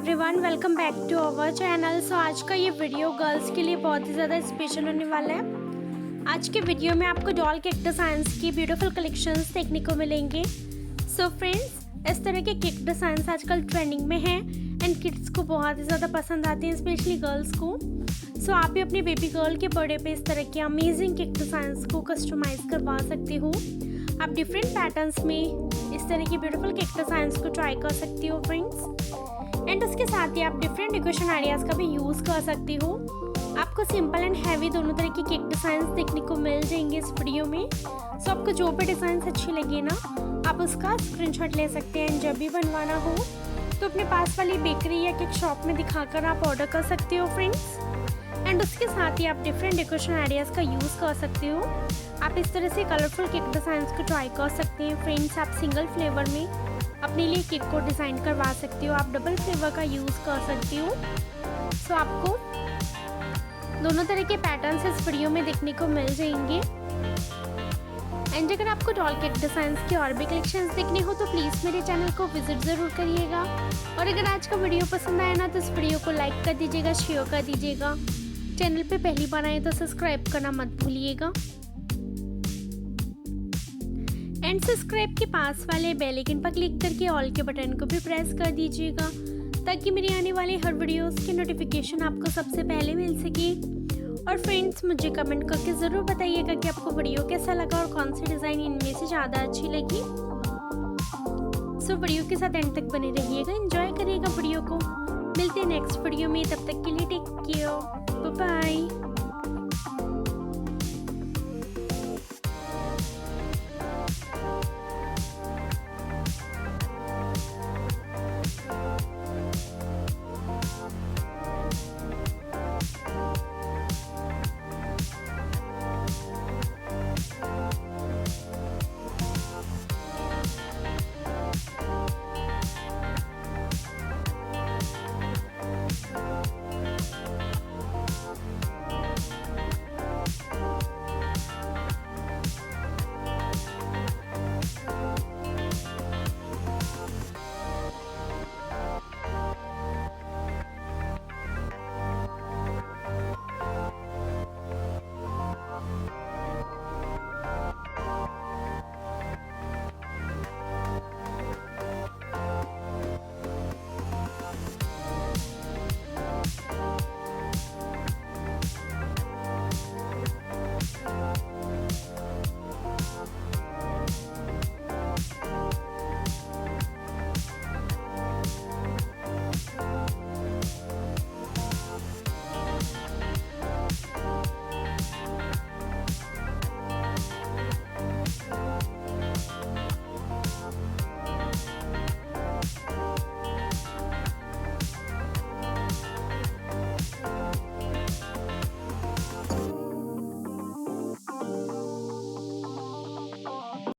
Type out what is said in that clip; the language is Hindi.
Everyone, welcome back to our channel. So आज का ये वीडियो गर्ल्स के लिए बहुत ही ज़्यादा स्पेशल होने वाला है। आज के वीडियो में आपको डॉल केक डिज़ाइंस की ब्यूटीफुल कलेक्शंस देखने को मिलेंगे। सो फ्रेंड्स, इस तरह के केक डिज़ाइंस आजकल ट्रेंडिंग में हैं एंड किड्स को बहुत ही ज़्यादा पसंद आते हैं, स्पेशली गर्ल्स को। सो आप भी अपनी बेबी गर्ल के बर्थडे पे इस तरह के अमेजिंग केक डिज़ाइंस को कस्टमाइज़ करवा सकते हो। आप डिफरेंट पैटर्न्स में इस तरह की ब्यूटीफुल केक डिज़ाइंस को ट्राई कर सकती हो फ्रेंड्स। एंड उसके साथ ही आप डिफरेंट डेकोरेशन आइडियाज़ का भी यूज़ कर सकती हो। आपको सिंपल एंड हैवी दोनों तरह की केक डिज़ाइंस देखने को मिल जाएंगे इस वीडियो में। सो आपको जो भी डिज़ाइंस अच्छी लगे ना, आप उसका स्क्रीनशॉट ले सकते हैं। जब भी बनवाना हो तो अपने पास वाली बेकरी या केक शॉप में दिखाकर आप ऑर्डर कर सकते हो फ्रेंड्स। एंड उसके साथ ही आप डिफरेंट डेकोरेशन आइडियाज़ का यूज़ कर सकते हो। आप इस तरह से कलरफुल केक डिज़ाइंस को ट्राई कर सकते हैं फ्रेंड्स। आप सिंगल फ्लेवर में अपने लिए केक को डिज़ाइन करवा सकते हो, आप डबल फ्लेवर का यूज़ कर सकते हो। सो आपको दोनों तरह के पैटर्न्स इस वीडियो में देखने को मिल जाएंगे। एंड अगर आपको डॉल केक डिज़ाइंस की और भी कलेक्शंस देखने हो तो प्लीज़ मेरे चैनल को विजिट ज़रूर करिएगा। और अगर आज का वीडियो पसंद आया ना तो इस वीडियो को लाइक कर दीजिएगा, शेयर कर दीजिएगा। चैनल पे पहली बार आए तो सब्सक्राइब करना मत भूलिएगा। एंड सब्सक्राइब के पास वाले बेल आइकन पर क्लिक करके ऑल के बटन को भी प्रेस कर दीजिएगा, ताकि मेरे आने वाले हर वीडियोस के नोटिफिकेशन आपको सबसे पहले मिल सके। और फ्रेंड्स, मुझे कमेंट करके ज़रूर बताइएगा कि आपको वीडियो कैसा लगा और कौन सी डिज़ाइन इनमें से ज़्यादा अच्छी लगी। सो वीडियो के साथ एंड तक बने रहिएगा, एंजॉय करिएगा वीडियो को। मिलते हैं नेक्स्ट वीडियो में, तब तक के लिए टेक केयर, बाय बाय।